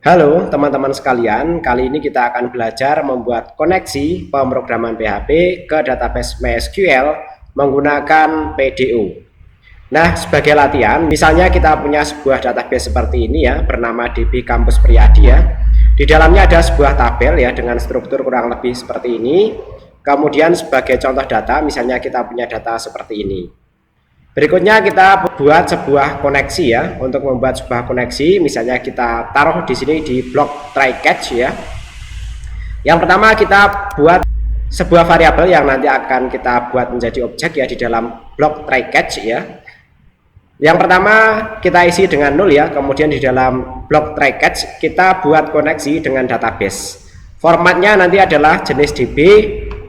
Halo teman-teman sekalian, kali ini kita akan belajar membuat koneksi pemrograman PHP ke database MySQL menggunakan PDO. Nah, sebagai latihan, misalnya kita punya sebuah database seperti ini ya, bernama DB Kampus Priadi ya. Di dalamnya ada sebuah tabel ya dengan struktur kurang lebih seperti ini. Kemudian sebagai contoh data, misalnya kita punya data seperti ini. Berikutnya kita buat sebuah koneksi ya. Untuk membuat sebuah koneksi, misalnya kita taruh di sini di blok try catch ya. Yang pertama kita buat sebuah variabel yang nanti akan kita buat menjadi objek ya di dalam blok try catch ya. Yang pertama kita isi dengan 0 ya. Kemudian di dalam blok try catch kita buat koneksi dengan database. Formatnya nanti adalah jenis DB,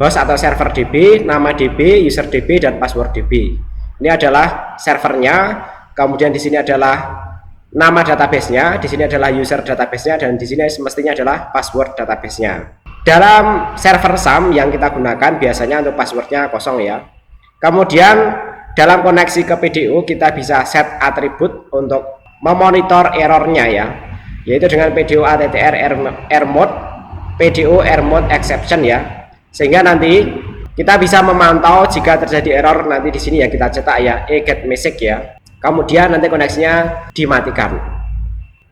host atau server DB, nama DB, user DB, dan password DB. Ini adalah servernya, kemudian di sini adalah nama databasenya, di sini adalah user databasenya, dan di sini semestinya adalah password databasenya. Dalam server SAM yang kita gunakan biasanya untuk passwordnya kosong ya. Kemudian dalam koneksi ke PDO kita bisa set atribut untuk memonitor errornya ya, yaitu dengan PDO attr error mode, PDO error mode exception ya, sehingga nanti kita bisa memantau jika terjadi error nanti di sini ya kita cetak ya get message ya. Kemudian nanti koneksinya dimatikan.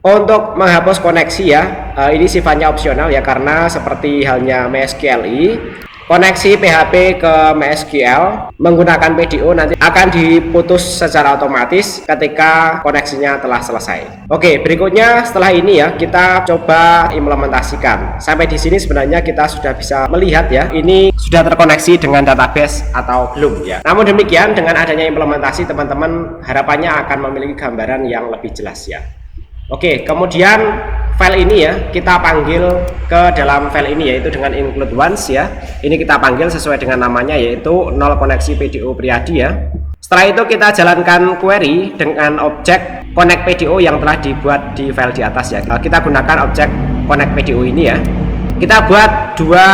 Untuk menghapus koneksi ya, ini sifatnya opsional ya karena seperti halnya MySQLi, koneksi PHP ke MySQL menggunakan PDO nanti akan diputus secara otomatis ketika koneksinya telah selesai. Oke, berikutnya setelah ini ya kita coba implementasikan. Sampai di sini sebenarnya kita sudah bisa melihat ya, ini sudah terkoneksi dengan database atau belum ya. Namun demikian dengan adanya implementasi teman-teman harapannya akan memiliki gambaran yang lebih jelas ya. Oke, kemudian file ini ya kita panggil ke dalam file ini yaitu dengan include once ya. Ini kita panggil sesuai dengan namanya yaitu 0 koneksi PDO Priadi ya. Setelah itu kita jalankan query dengan objek connect PDO yang telah dibuat di file di atas ya. Kita gunakan objek connect PDO ini ya. Kita buat dua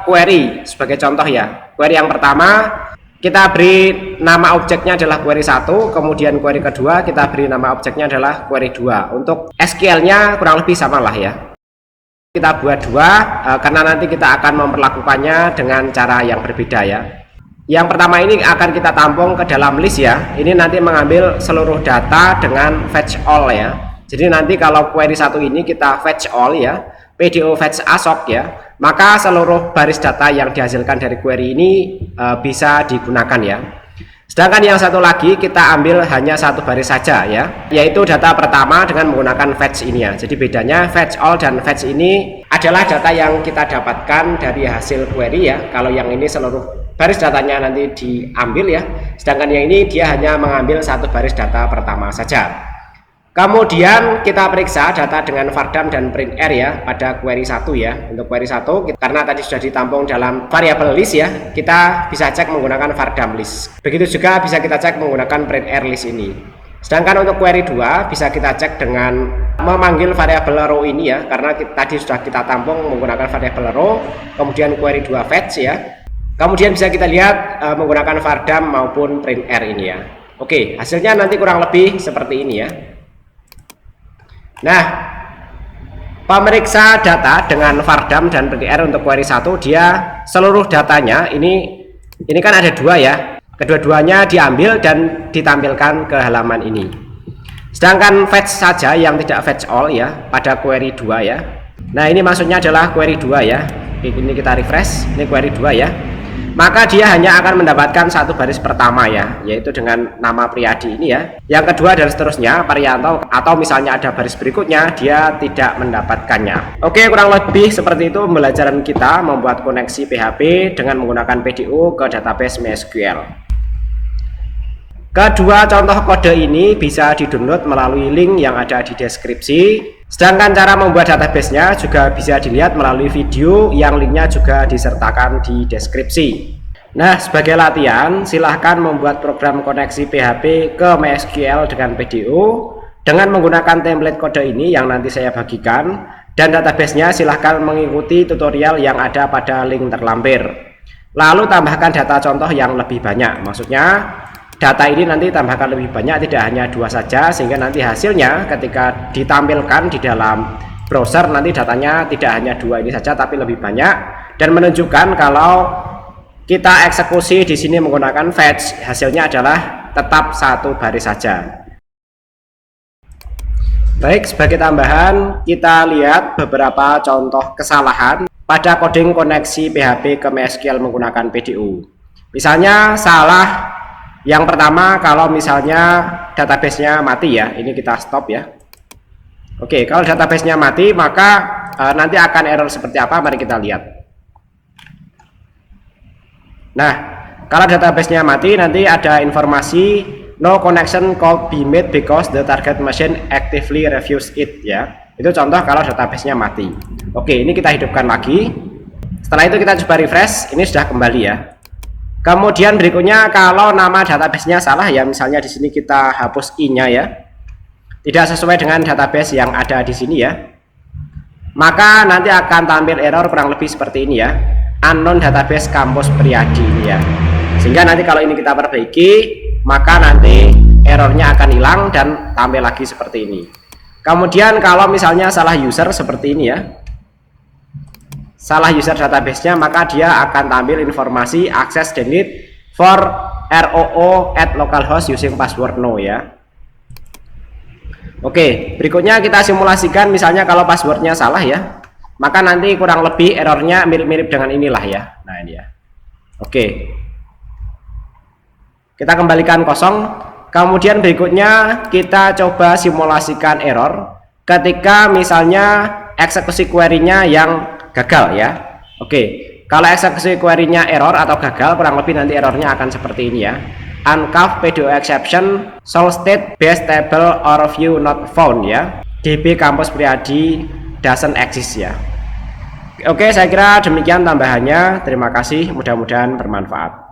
query sebagai contoh ya. Query yang pertama kita beri nama objeknya adalah query 1, kemudian query kedua kita beri nama objeknya adalah query 2. Untuk SQL-nya kurang lebih sama lah ya. Kita buat dua karena nanti kita akan memperlakukannya dengan cara yang berbeda ya. Yang pertama ini akan kita tampung ke dalam list ya. Ini nanti mengambil seluruh data dengan fetch all ya. Jadi nanti kalau query 1 ini kita fetch all ya, PDO fetch ASOC ya, maka seluruh baris data yang dihasilkan dari query ini bisa digunakan ya. Sedangkan yang satu lagi kita ambil hanya satu baris saja ya, yaitu data pertama dengan menggunakan fetch ini ya. Jadi bedanya fetch all dan fetch ini adalah data yang kita dapatkan dari hasil query ya. Kalau yang ini seluruh baris datanya nanti diambil ya, sedangkan yang ini dia hanya mengambil satu baris data pertama saja. Kemudian kita periksa data dengan vardam dan printr ya pada query 1 ya. Untuk query 1 karena tadi sudah ditampung dalam variabel list ya, kita bisa cek menggunakan vardam list. Begitu juga bisa kita cek menggunakan printr list ini. Sedangkan untuk query 2 bisa kita cek dengan memanggil variabel row ini ya, karena tadi sudah kita tampung menggunakan variabel row, kemudian query 2 fetch ya. Kemudian bisa kita lihat menggunakan vardam maupun printr ini ya. Oke, hasilnya nanti kurang lebih seperti ini ya. Nah, pemeriksa data dengan vardam dan printr untuk query 1 dia seluruh datanya ini kan ada dua ya. Kedua-duanya diambil dan ditampilkan ke halaman ini. Sedangkan fetch saja yang tidak fetch all ya pada query 2 ya. Nah, ini maksudnya adalah query 2 ya. Ini kita refresh, ini query 2 ya. Maka dia hanya akan mendapatkan satu baris pertama ya, yaitu dengan nama Priadi ini ya. Yang kedua dan seterusnya Parianto, atau misalnya ada baris berikutnya dia tidak mendapatkannya. Oke, kurang lebih seperti itu pembelajaran kita membuat koneksi PHP dengan menggunakan PDO ke database MySQL. Kedua contoh kode ini bisa di-download melalui link yang ada di deskripsi. Sedangkan cara membuat databasenya juga bisa dilihat melalui video yang linknya juga disertakan di deskripsi. Nah, sebagai latihan silahkan membuat program koneksi PHP ke MySQL dengan PDO dengan menggunakan template kode ini yang nanti saya bagikan, dan databasenya silahkan mengikuti tutorial yang ada pada link terlampir. Lalu tambahkan data contoh yang lebih banyak, maksudnya data ini nanti tambahkan lebih banyak, tidak hanya dua saja, sehingga nanti hasilnya ketika ditampilkan di dalam browser nanti datanya tidak hanya 2 ini saja tapi lebih banyak, dan menunjukkan kalau kita eksekusi di sini menggunakan fetch, hasilnya adalah tetap 1 baris saja. Baik, sebagai tambahan kita lihat beberapa contoh kesalahan pada coding koneksi PHP ke MySQL menggunakan PDU. Misalnya salah yang pertama, kalau misalnya databasenya mati ya, ini kita stop ya. Oke, kalau databasenya mati maka nanti akan error seperti apa, mari kita lihat. Nah, kalau databasenya mati nanti ada informasi no connection could be made because the target machine actively refused it ya. Itu contoh kalau databasenya mati. Oke, ini kita hidupkan lagi. Setelah itu kita coba refresh, ini sudah kembali ya. Kemudian berikutnya kalau nama databasenya salah ya, misalnya di sini kita hapus i-nya ya. Tidak sesuai dengan database yang ada di sini ya. Maka nanti akan tampil error kurang lebih seperti ini ya. Unknown database Kampus Priadi ini ya. Sehingga nanti kalau ini kita perbaiki, maka nanti errornya akan hilang dan tampil lagi seperti ini. Kemudian kalau misalnya salah user seperti ini ya, salah user databasenya, maka dia akan tampil informasi access denied for ROO at localhost using password no ya. Oke, berikutnya kita simulasikan misalnya kalau passwordnya salah ya, maka nanti kurang lebih errornya mirip-mirip dengan inilah ya. Nah ini ya. Oke, kita kembalikan kosong. Kemudian berikutnya kita coba simulasikan error ketika misalnya eksekusi query-nya yang gagal ya. Oke, kalau eksekusi query-nya error atau gagal, kurang lebih nanti errornya akan seperti ini ya. Uncov PDO exception solve state base table or view not found ya. DB Kampus Priadi doesn't exist ya. Oke, saya kira demikian tambahannya. Terima kasih, mudah-mudahan bermanfaat.